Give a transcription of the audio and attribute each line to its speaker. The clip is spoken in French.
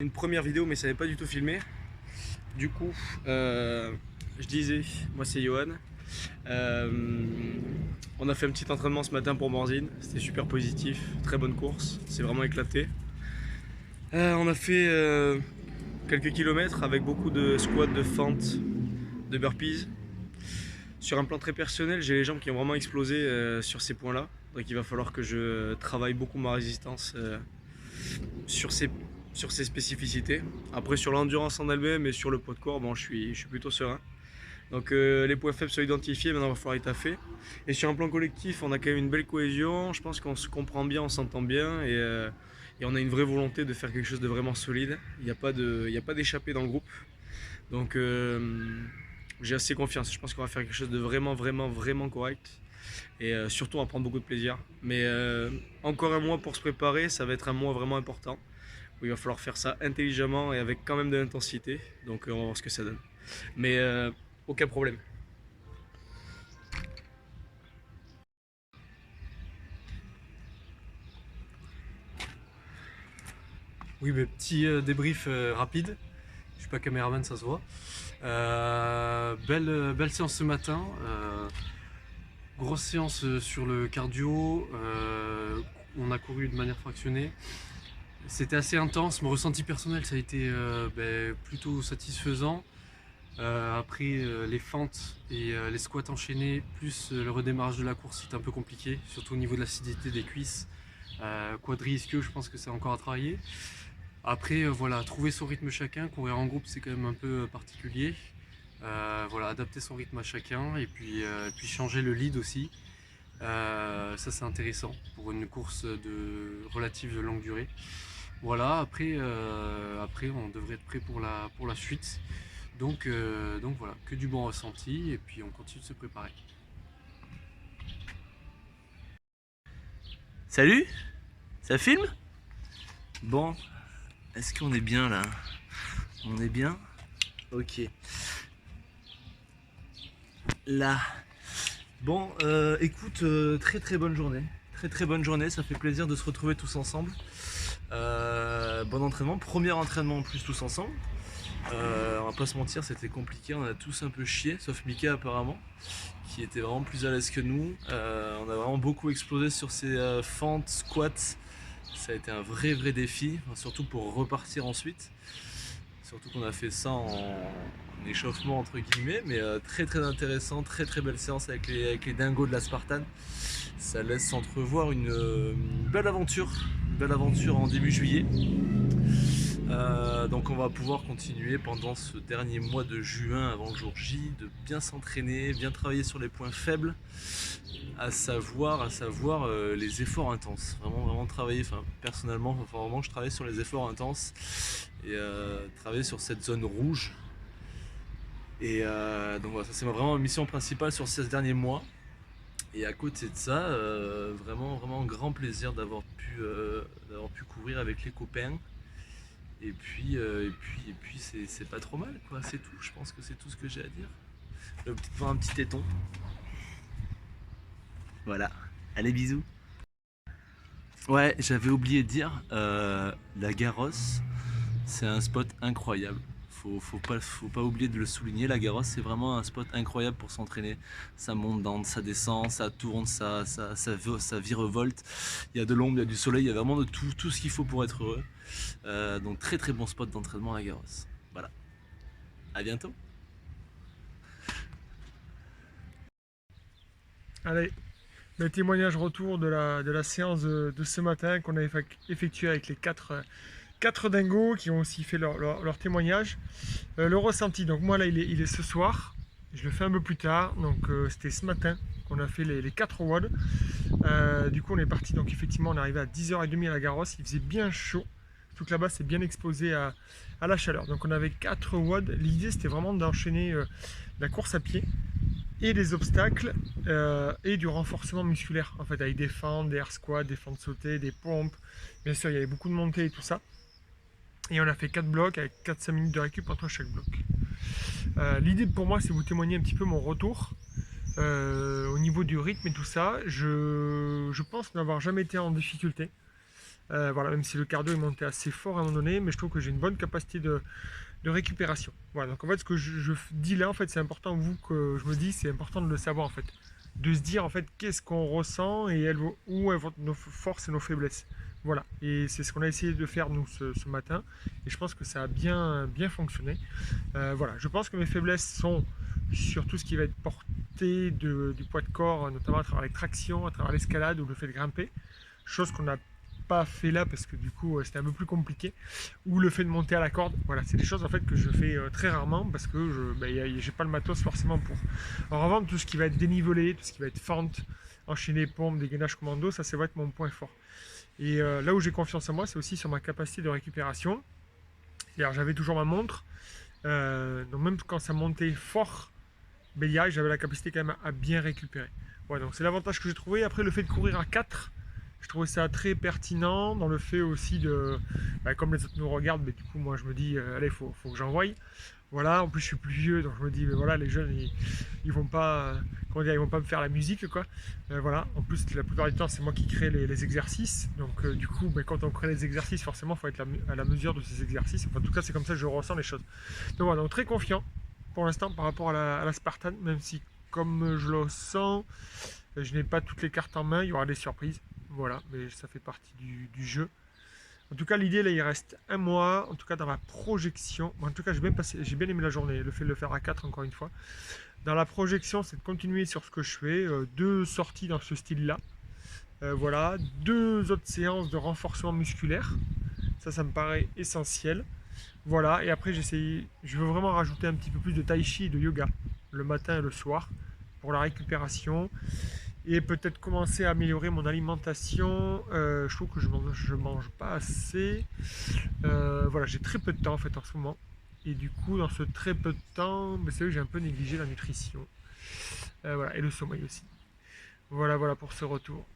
Speaker 1: Une première vidéo mais ça n'avait pas du tout filmé. Du coup, je disais, moi c'est Johan. Euh, on a fait un petit entraînement ce matin pour Morzine, c'était super positif, très bonne course, c'est vraiment éclaté. On a fait quelques kilomètres avec beaucoup de squats, de fentes, de burpees. Sur un plan très personnel, j'ai les jambes qui ont vraiment explosé sur ces points-là. Donc il va falloir que je travaille beaucoup ma résistance sur ces spécificités. Après sur l'endurance en elle-même et sur le poids de corps, bon, je suis plutôt serein. Donc les points faibles sont identifiés, maintenant il va falloir les taffer. Et sur un plan collectif, on a quand même une belle cohésion, je pense qu'on se comprend bien, on s'entend bien et on a une vraie volonté de faire quelque chose de vraiment solide. Il n'y a pas d'échappée dans le groupe. Donc j'ai assez confiance, je pense qu'on va faire quelque chose de vraiment correct. Et surtout on va prendre beaucoup de plaisir. Mais encore un mois pour se préparer, ça va être un mois vraiment important. Où il va falloir faire ça intelligemment et avec quand même de l'intensité. Donc on va voir ce que ça donne. Mais aucun problème.
Speaker 2: Oui, mais petit débrief rapide. Je suis pas caméraman, ça se voit. Belle séance ce matin. Grosse séance sur le cardio. On a couru de manière fractionnée. C'était assez intense. Mon ressenti personnel, ça a été plutôt satisfaisant. Après les fentes et les squats enchaînés, plus le redémarrage de la course, c'était un peu compliqué, surtout au niveau de l'acidité des cuisses. Quadri, ischio, je pense que c'est encore à travailler. Après, voilà, trouver son rythme chacun, courir en groupe, c'est quand même un peu particulier. Voilà, adapter son rythme à chacun et puis changer le lead aussi. Ça, c'est intéressant pour une course de relative de longue durée. Voilà, après on devrait être prêt pour la suite. Donc voilà, que du bon ressenti et puis on continue de se préparer.
Speaker 3: Salut, ça filme? Bon, est-ce qu'on est bien là? On est bien? Ok. Là. Bon, écoute, très bonne journée. Très bonne journée, ça fait plaisir de se retrouver tous ensemble. Bon entraînement, premier entraînement en plus tous ensemble. On va pas se mentir, c'était compliqué, on a tous un peu chié, sauf Mika apparemment, qui était vraiment plus à l'aise que nous. On a vraiment beaucoup explosé sur ces fentes, squats. Ça a été un vrai défi, surtout pour repartir ensuite. Surtout qu'on a fait ça en échauffement entre guillemets, mais très intéressant, très belle séance avec les dingos de la Spartan. Ça laisse entrevoir une belle aventure en début juillet. Donc on va pouvoir continuer pendant ce dernier mois de juin avant le jour J, de bien s'entraîner, bien travailler sur les points faibles, à savoir les efforts intenses. Vraiment travailler, enfin personnellement, il faut vraiment que je travaille sur les efforts intenses et travailler sur cette zone rouge. Et donc voilà, ça c'est vraiment ma mission principale sur ces derniers mois. Et à côté de ça, vraiment grand plaisir d'avoir pu courir avec les copains. Et puis c'est pas trop mal quoi, c'est tout, je pense que c'est tout ce que j'ai à dire. Je vais peut-être voir un petit téton. Voilà, allez bisous. Ouais, j'avais oublié de dire, la Garros, c'est un spot incroyable. Faut pas oublier de le souligner, la Garros c'est vraiment un spot incroyable pour s'entraîner. Ça monte, ça descend, ça tourne, ça virevolte. Il y a de l'ombre, il y a du soleil, il y a vraiment de tout ce qu'il faut pour être heureux. Donc très bon spot d'entraînement à la Garros. Voilà, à bientôt.
Speaker 4: Allez, le témoignage retour de la séance de ce matin qu'on a effectué avec les quatre dingos qui ont aussi fait leur témoignage. Le ressenti, donc moi là il est ce soir, je le fais un peu plus tard, donc c'était ce matin qu'on a fait les 4 WOD. Du coup on est parti, donc effectivement on est arrivé à 10h30 à la Garros, il faisait bien chaud, surtout que là-bas c'est bien exposé à la chaleur. Donc on avait 4 WOD, l'idée c'était vraiment d'enchaîner la course à pied et des obstacles et du renforcement musculaire en fait avec des fentes, des air squats, des fentes sautées, des pompes. Bien sûr il y avait beaucoup de montées et tout ça. Et on a fait 4 blocs avec 4-5 minutes de récup entre chaque bloc. L'idée pour moi c'est de vous témoigner un petit peu mon retour au niveau du rythme et tout ça. Je pense n'avoir jamais été en difficulté. Voilà, même si le cardio est monté assez fort à un moment donné, mais je trouve que j'ai une bonne capacité de récupération. Voilà, donc en fait, ce que je dis là, en fait, c'est important, vous, que je me dis, c'est important de le savoir, en fait. De se dire, en fait, qu'est-ce qu'on ressent et où sont nos forces et nos faiblesses. Voilà, et c'est ce qu'on a essayé de faire, nous, ce matin, et je pense que ça a bien fonctionné. Voilà, je pense que mes faiblesses sont sur tout ce qui va être porté du poids de corps, notamment à travers les tractions, à travers l'escalade ou le fait de grimper, chose qu'on n'a pas fait là parce que du coup c'était un peu plus compliqué, ou le fait de monter à la corde. Voilà, c'est des choses en fait que je fais très rarement parce que j'ai pas le matos forcément pour. En revanche, tout ce qui va être dénivelé, tout ce qui va être fente, enchaîner pompes, dégainage commando, ça va être mon point fort. Et là où j'ai confiance en moi, c'est aussi sur ma capacité de récupération. C'est-à-dire j'avais toujours ma montre, donc même quand ça montait fort, j'avais la capacité quand même à bien récupérer. Ouais, donc c'est l'avantage que j'ai trouvé. Après, le fait de courir à 4, je trouvais ça très pertinent dans le fait aussi de, comme les autres nous regardent, mais du coup moi je me dis, allez, faut que j'envoie. Voilà, en plus je suis plus vieux, donc je me dis, mais voilà, les jeunes, ils vont pas, comment dire, ils vont pas me faire la musique, quoi. Voilà, en plus la plupart du temps c'est moi qui crée les exercices, donc du coup, quand on crée les exercices, forcément, il faut être à la mesure de ces exercices. Enfin, en tout cas, c'est comme ça que je ressens les choses. Donc voilà, donc très confiant pour l'instant par rapport à la Spartan, même si comme je le sens, je n'ai pas toutes les cartes en main, il y aura des surprises. Voilà, mais ça fait partie du jeu. En tout cas, l'idée, là, il reste un mois. En tout cas, dans la projection. En tout cas, j'ai bien aimé la journée. Le fait de le faire à 4, encore une fois. Dans la projection, c'est de continuer sur ce que je fais. 2 sorties dans ce style-là. Voilà. 2 autres séances de renforcement musculaire. Ça me paraît essentiel. Voilà. Et après, je veux vraiment rajouter un petit peu plus de tai chi et de yoga. Le matin et le soir. Pour la récupération. Et peut-être commencer à améliorer mon alimentation. Je trouve que je mange pas assez. Voilà, j'ai très peu de temps en fait en ce moment. Et du coup, dans ce très peu de temps, c'est vrai que j'ai un peu négligé la nutrition. Voilà, et le sommeil aussi. Voilà pour ce retour.